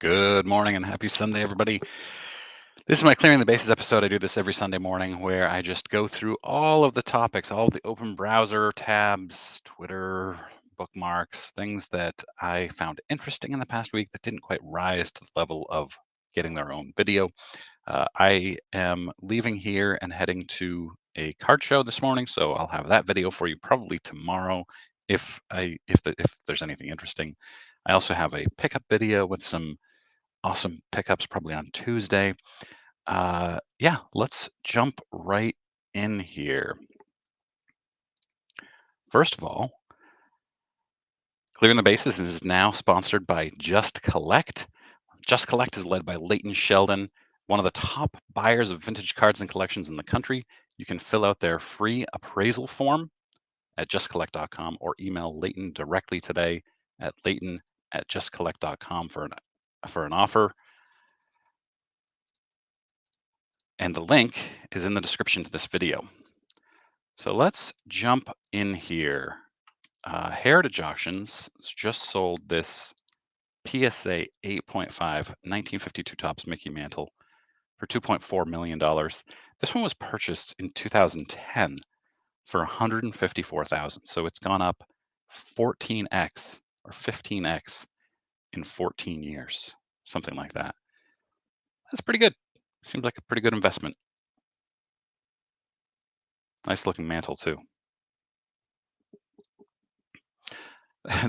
Good morning and happy Sunday, everybody. This is my Clearing the Bases episode. I do this every Sunday morning where I just go through all of the topics, all of the open browser tabs, Twitter, bookmarks, things that I found interesting in the past week that didn't quite rise to the level of getting their own video. I am leaving here and heading to a card show this morning, so I'll have that video for you probably tomorrow if there's anything interesting. I also have a pickup video with some awesome pickups probably on Tuesday. Yeah, let's jump right in here. First of all, Clearing the Bases is now sponsored by Just Collect. Just Collect is led by Leighton Sheldon, one of the top buyers of vintage cards and collections in the country. You can fill out their free appraisal form at justcollect.com or email Leighton directly today at leighton@justcollect.com for an offer. And the link is in the description to this video. So let's jump in here. Heritage Auctions just sold this PSA 8.5 1952 Topps Mickey Mantle for $2.4 million. This one was purchased in 2010 for $154,000. So it's gone up 14x or 15x in 14 years, something like that. That's pretty good. Seems like a pretty good investment. Nice looking mantle, too.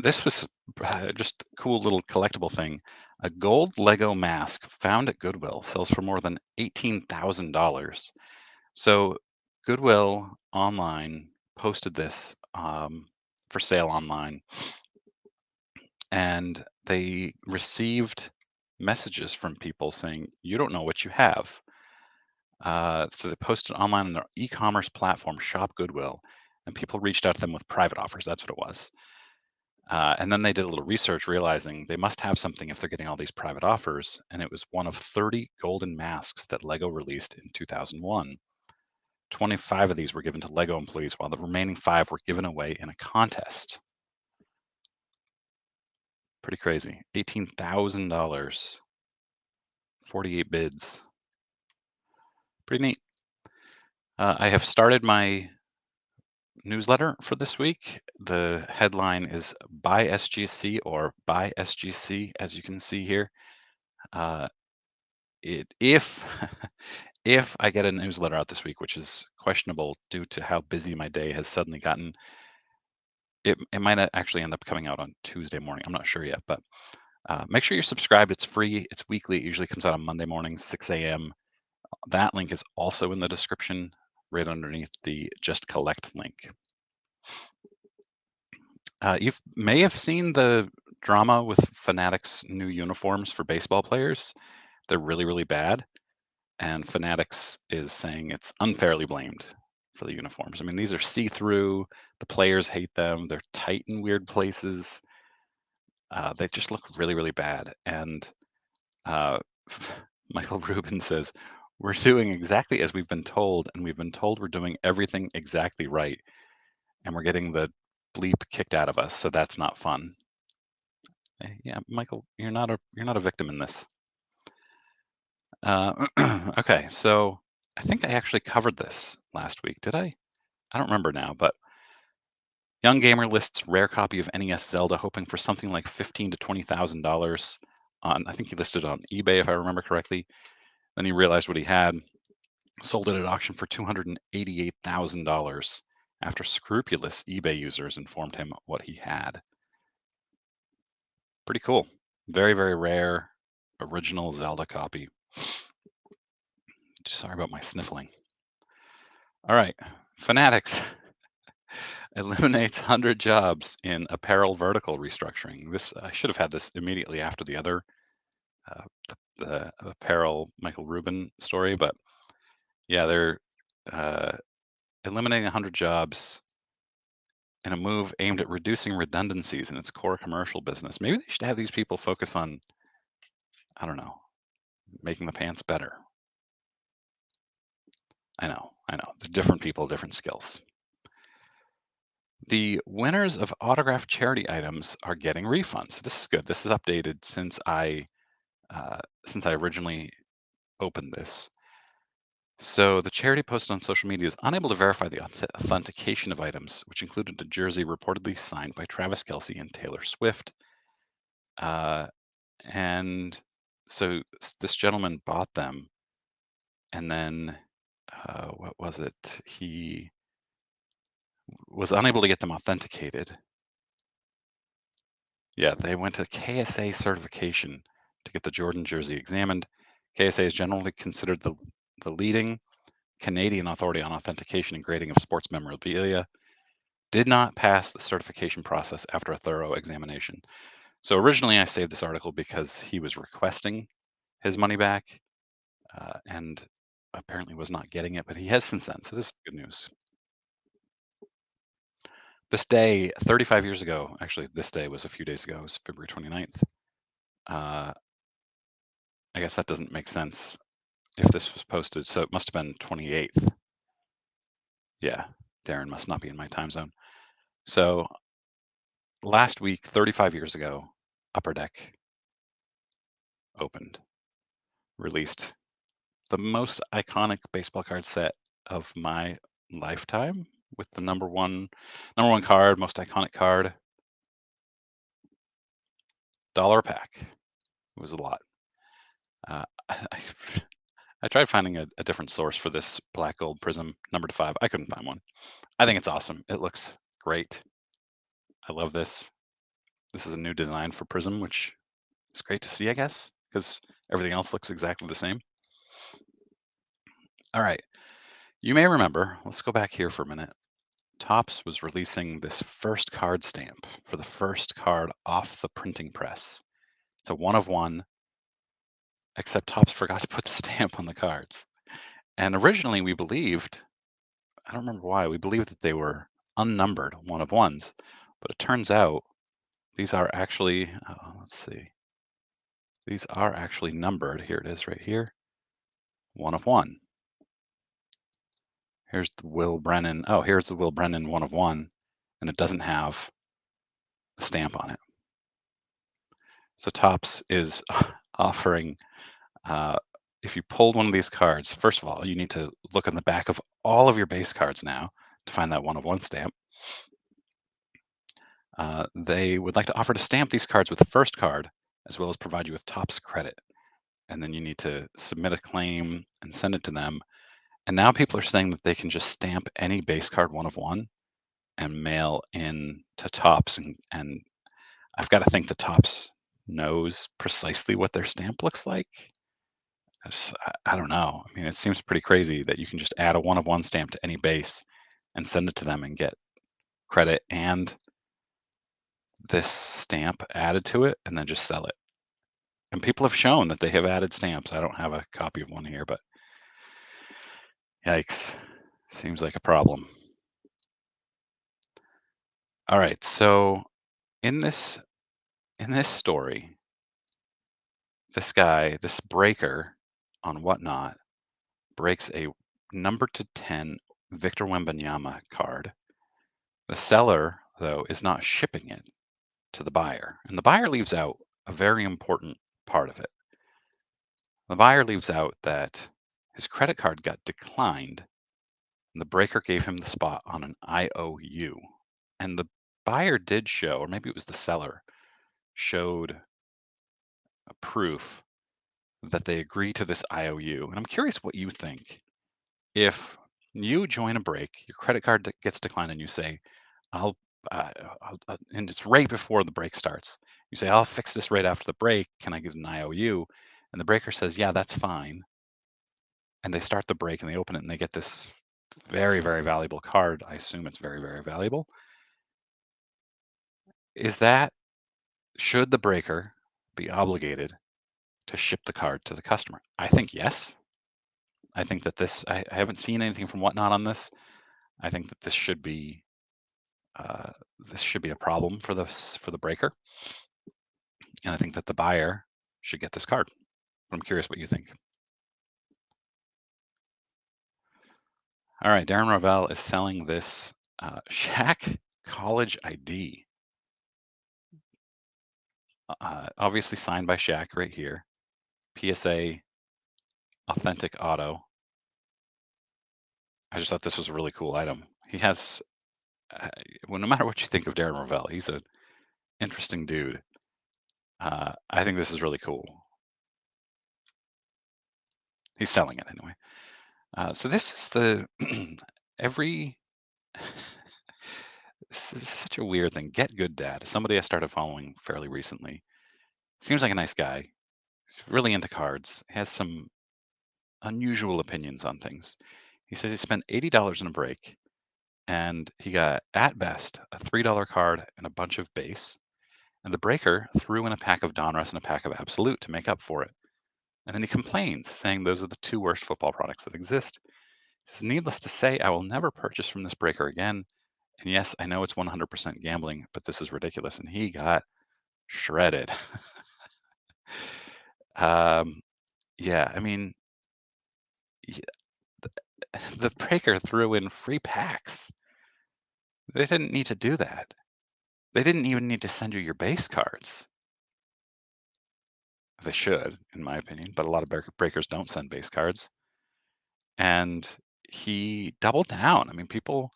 This was just a cool little collectible thing. A gold Lego mask found at Goodwill sells for more than $18,000. So Goodwill online posted this for sale online, and they received messages from people saying, "You don't know what you have." So they posted online on their e-commerce platform, Shop Goodwill, and people reached out to them with private offers. That's what it was. And then they did a little research, realizing they must have something if they're getting all these private offers. And it was one of 30 golden masks that Lego released in 2001. 25 of these were given to Lego employees, while the remaining 5 were given away in a contest. Pretty crazy. $18,000, 48 bids. Pretty neat. I have started my newsletter for this week. The headline is Buy SGC or Buy SGC, as you can see here. If if I get a newsletter out this week, which is questionable due to how busy my day has suddenly gotten, it might actually end up coming out on Tuesday morning. I'm not sure yet, but make sure you're subscribed. It's free. It's weekly. It usually comes out on Monday morning, 6 a.m. That link is also in the description, right underneath the Just Collect link. You may have seen the drama with Fanatics' new uniforms for baseball players. They're really, really bad. And Fanatics is saying it's unfairly blamed for the uniforms. I mean, these are see-through. The players hate them. They're tight in weird places. They just look really, really bad. And uh, Michael Rubin says, "We're doing exactly as we've been told, and we've been told we're doing everything exactly right, and we're getting the bleep kicked out of us. So that's not fun." Yeah, Michael, you're not a victim in this. Okay, so I think I actually covered this last week. Did I? I don't remember now, but Young Gamer lists rare copy of NES Zelda, hoping for something like $15,000 to $20,000 on. I think he listed it on eBay, if I remember correctly. Then he realized what he had, sold it at auction for $288,000 after scrupulous eBay users informed him what he had. Pretty cool. Very, very rare original Zelda copy. Sorry about my sniffling. All right, Fanatics eliminates 100 jobs in apparel vertical restructuring. This I should have had this immediately after the other the apparel Michael Rubin story, but yeah, they're eliminating 100 jobs in a move aimed at reducing redundancies in its core commercial business. Maybe they should have these people focus on, I don't know, making the pants better. I know. Different people, different skills. The winners of autographed charity items are getting refunds. This is good. This is updated since I since I originally opened this. So the charity posted on social media is unable to verify the authentication of items, which included a jersey reportedly signed by Travis Kelce and Taylor Swift. Uh, and so this gentleman bought them, and then what was it? He was unable to get them authenticated. Yeah, they went to KSA certification to get the Jordan jersey examined. KSA is generally considered the leading Canadian authority on authentication and grading of sports memorabilia. Did not pass the certification process after a thorough examination. So originally, I saved this article because he was requesting his money back, and apparently was not getting it, but he has since then. So this is good news. This day, 35 years ago, actually, this day was a few days ago, it was February 29th. Uh, I guess that doesn't make sense if this was posted. So it must have been 28th. Yeah, Darren must not be in my time zone. So last week, 35 years ago, Upper Deck opened, released the most iconic baseball card set of my lifetime with the number one card, most iconic card, $1 a pack. It was a lot. I tried finding a different source for this black gold Prism number to 5. I couldn't find one. I think it's awesome. It looks great. I love this. This is a new design for Prism, which is great to see, I guess, because everything else looks exactly the same. All right. You may remember, let's go back here for a minute. Topps was releasing this first card stamp for the first card off the printing press. It's a one of one, except Topps forgot to put the stamp on the cards. And originally we believed, I don't remember why, we believed that they were unnumbered one of ones, but it turns out these are actually, let's see, these are actually numbered. Here it is right here, one of one. Here's the Will Brennan. Oh, here's the Will Brennan one of one, and it doesn't have a stamp on it. So Topps is offering, if you pulled one of these cards, first of all, you need to look on the back of all of your base cards now to find that one of one stamp. They would like to offer to stamp these cards with the first card, as well as provide you with Topps credit. And then you need to submit a claim and send it to them. And now people are saying that they can just stamp any base card one of one and mail in to Topps. And I've got to think that Topps knows precisely what their stamp looks like. I don't know. I mean, it seems pretty crazy that you can just add a one of one stamp to any base and send it to them and get credit and this stamp added to it and then just sell it. And people have shown that they have added stamps. I don't have a copy of one here, but yikes. Seems like a problem. All right, so in this story, this guy, this breaker on Whatnot, breaks a number to 10 Victor Wembanyama card. The seller, though, is not shipping it to the buyer, and the buyer leaves out a very important part of it. The buyer leaves out that his credit card got declined, and the breaker gave him the spot on an IOU. And the buyer did show, or maybe it was the seller, showed a proof that they agree to this IOU. And I'm curious what you think. If you join a break, your credit card gets declined, and you say, I'll, and it's right before the break starts. You say, I'll fix this right after the break. Can I get an IOU? And the breaker says, yeah, that's fine. And they start the break and they open it and they get this very, very valuable card. I assume it's very, very valuable. Should the breaker be obligated to ship the card to the customer? I think yes. I think that I haven't seen anything from Whatnot on this. I think that this should be a problem for the breaker, and I think that the buyer should get this card. But I'm curious what you think. All right, Darren Rell is selling this Shaq College ID, obviously signed by Shaq right here. PSA Authentic Auto. I just thought this was a really cool item. He has, well, no matter what you think of Darren Rell, he's an interesting dude. I think this is really cool. He's selling it anyway. So this is the every. This is such a weird thing. Get Good Dad, somebody I started following fairly recently. Seems like a nice guy. He's really into cards. Has some unusual opinions on things. He says he spent $80 in a break, and he got, at best, a $3 card and a bunch of base. And the breaker threw in a pack of Donruss and a pack of Absolute to make up for it. And then he complains, saying those are the two worst football products that exist. He says, needless to say, I will never purchase from this breaker again. And yes, I know it's 100% gambling, but this is ridiculous. And he got shredded. um, yeah, I mean, the breaker threw in free packs. They didn't need to do that. They didn't even need to send you your base cards. They should, in my opinion, but a lot of breakers don't send base cards. And he doubled down. I mean, people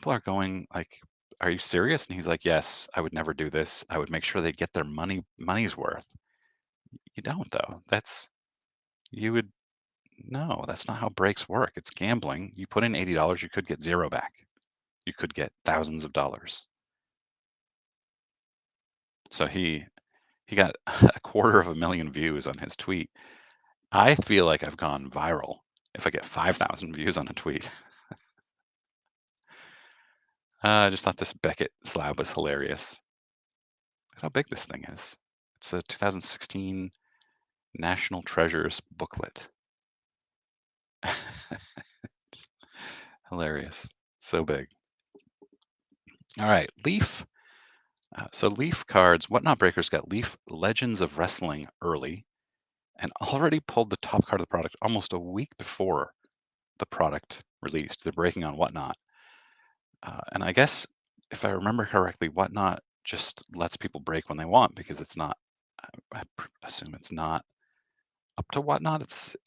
are going like, "Are you serious?" And he's like, "Yes, I would never do this. I would make sure they get their money's worth." You don't though. You would no, that's not how breaks work. It's gambling. You put in $80, you could get zero back. You could get thousands of dollars. So he got a quarter of a million views on his tweet. I feel like I've gone viral if I get 5,000 views on a tweet. I just thought this Beckett Slab was hilarious. Look at how big this thing is. It's a 2016 National Treasures booklet. Hilarious. So big. All right, Leaf. So Leaf cards, Whatnot Breakers got Leaf Legends of Wrestling early and already pulled the top card of the product almost a week before the product released. They're breaking on Whatnot. And I guess if I remember correctly, Whatnot just lets people break when they want because it's not, I assume it's not up to Whatnot.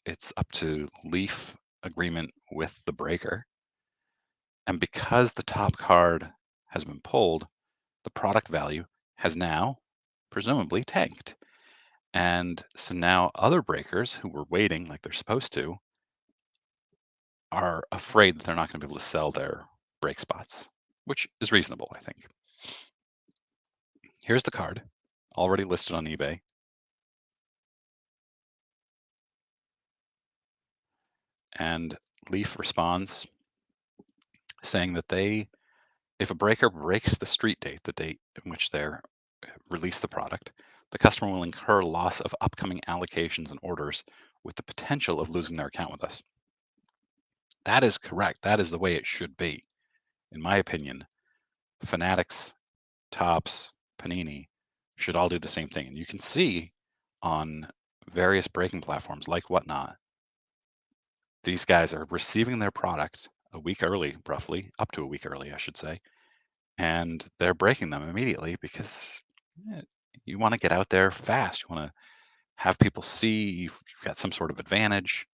It's up to Leaf agreement with the breaker. And because the top card has been pulled, the product value has now presumably tanked. And so now other breakers who were waiting like they're supposed to are afraid that they're not going to be able to sell their break spots, which is reasonable, I think. Here's the card, already listed on eBay. And Leaf responds saying that if a breaker breaks the street date, the date in which they're release the product, the customer will incur loss of upcoming allocations and orders with the potential of losing their account with us. That is correct. That is the way it should be. In my opinion, Fanatics, Topps, Panini should all do the same thing. And you can see on various breaking platforms like Whatnot, these guys are receiving their product a week early, roughly, up to a week early, I should say, and they're breaking them immediately because you want to get out there fast. You want to have people see you've got some sort of advantage,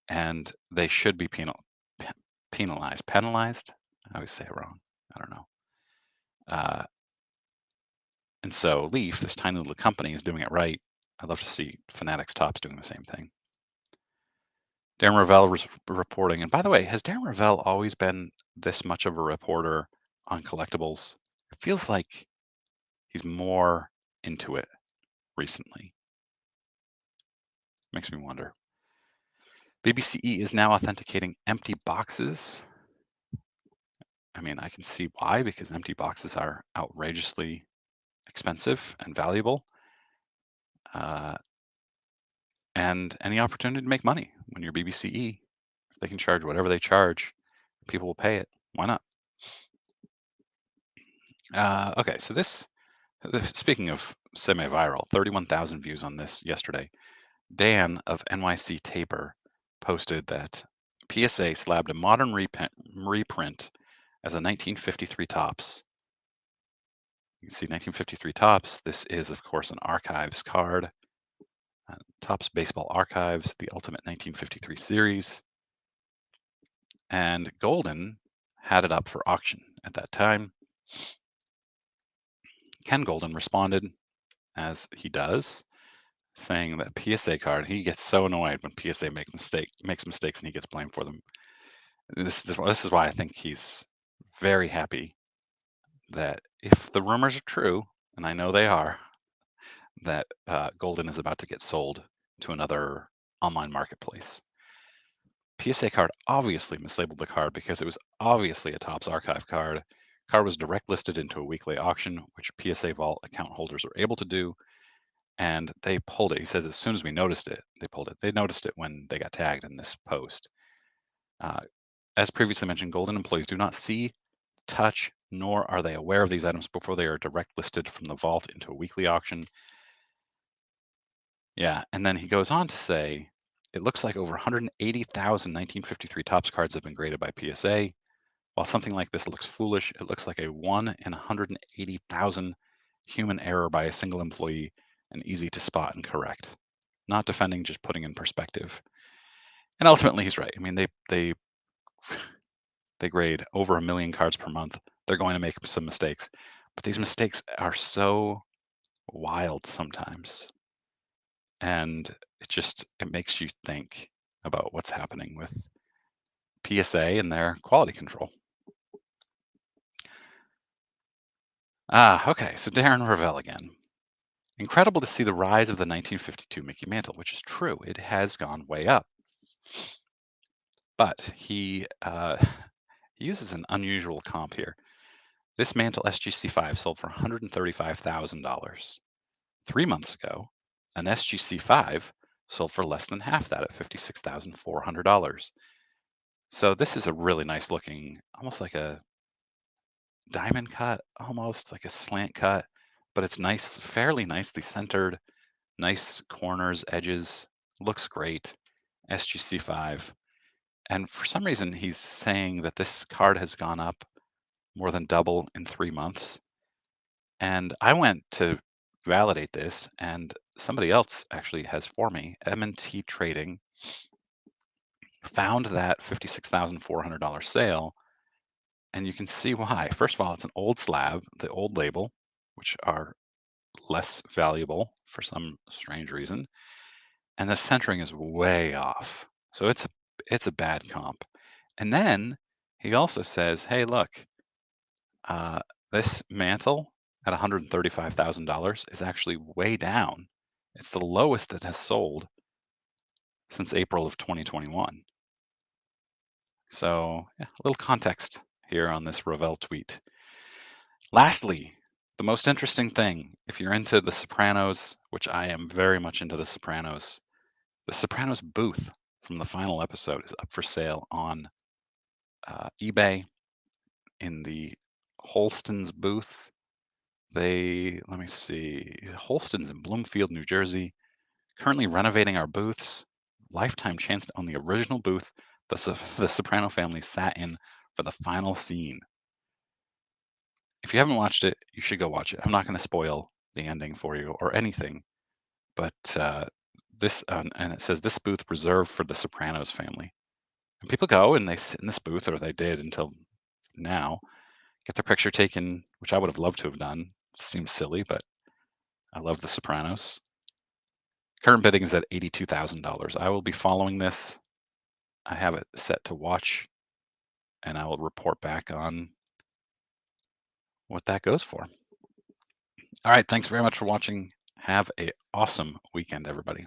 and they should be penalized. I always say it wrong. I don't know. Uh, and so Leaf, this tiny little company, is doing it right. I'd love to see Fanatics Topps doing the same thing. Darren Rell was reporting, and by the way, has Darren Rell always been this much of a reporter on collectibles? It feels like he's more into it recently. Makes me wonder. BBCE is now authenticating empty boxes. I mean, I can see why, because empty boxes are outrageously expensive and valuable. And any opportunity to make money when you're BBCE, if they can charge whatever they charge, people will pay it. Why not? Okay, so speaking of semi-viral, 31,000 views on this yesterday. Dan of NYC Taper posted that PSA slabbed a modern reprint as a 1953 Topps. You can see 1953 Topps. This is, of course, an archives card. Topps Baseball Archives, the Ultimate 1953 series. And Golden had it up for auction at that time. Ken Golden responded, as he does, saying that PSA card, he gets so annoyed when PSA makes mistakes and he gets blamed for them. This is why I think he's very happy that if the rumors are true, and I know they are, that Golden is about to get sold to another online marketplace. PSA card obviously mislabeled the card because it was obviously a Topps archive card. Card was direct listed into a weekly auction, which PSA Vault account holders were able to do, and they pulled it. He says as soon as we noticed it, they pulled it. They noticed it when they got tagged in this post. As previously mentioned, Golden employees do not see, touch, nor are they aware of these items before they are direct listed from the vault into a weekly auction. Yeah, and then he goes on to say, it looks like over 180,000 1953 Topps cards have been graded by PSA. While something like this looks foolish, it looks like a 1 in 180,000 human error by a single employee and easy to spot and correct. Not defending, just putting in perspective. And ultimately, he's right. I mean, they grade over 1 million cards per month. They're going to make some mistakes, but these mistakes are so wild sometimes. And it makes you think about what's happening with PSA and their quality control. Okay, so Darren Rell again. Incredible to see the rise of the 1952 Mickey Mantle, which is true. It has gone way up. But he uses an unusual comp here. This Mantle SGC5 sold for $135,000. 3 months ago, an SGC5 sold for less than half that at $56,400. So this is a really nice looking, almost like a diamond cut, almost like a slant cut, but it's nice, fairly nicely centered, nice corners, edges, looks great. SGC5. And for some reason, he's saying that this card has gone up more than double in 3 months. And I went to validate this, and somebody else actually has for me. M&T Trading found that $56,400 sale, and you can see why. First of all, it's an old slab, the old label, which are less valuable for some strange reason, and the centering is way off. So it's a bad comp. And then he also says, "Hey, look, this mantle at $135,000 is actually way down. It's the lowest that has sold since April of 2021." So, yeah, a little context here on this Revell tweet. Lastly, the most interesting thing, if you're into The Sopranos, which I am very much into The Sopranos booth from the final episode is up for sale on eBay in the Holston's booth. Let me see, Holston's in Bloomfield, New Jersey. Currently renovating our booths. Lifetime chance to own the original booth the Soprano family sat in for the final scene. If you haven't watched it, you should go watch it. I'm not going to spoil the ending for you or anything, but and it says this booth reserved for the Sopranos family. And people go and they sit in this booth, or they did until now, get their picture taken, which I would have loved to have done. It seems silly, but I love The Sopranos. Current bidding is at $82,000. I will be following this. I have it set to watch, and I will report back on what that goes for. All right, thanks very much for watching. Have an awesome weekend, everybody.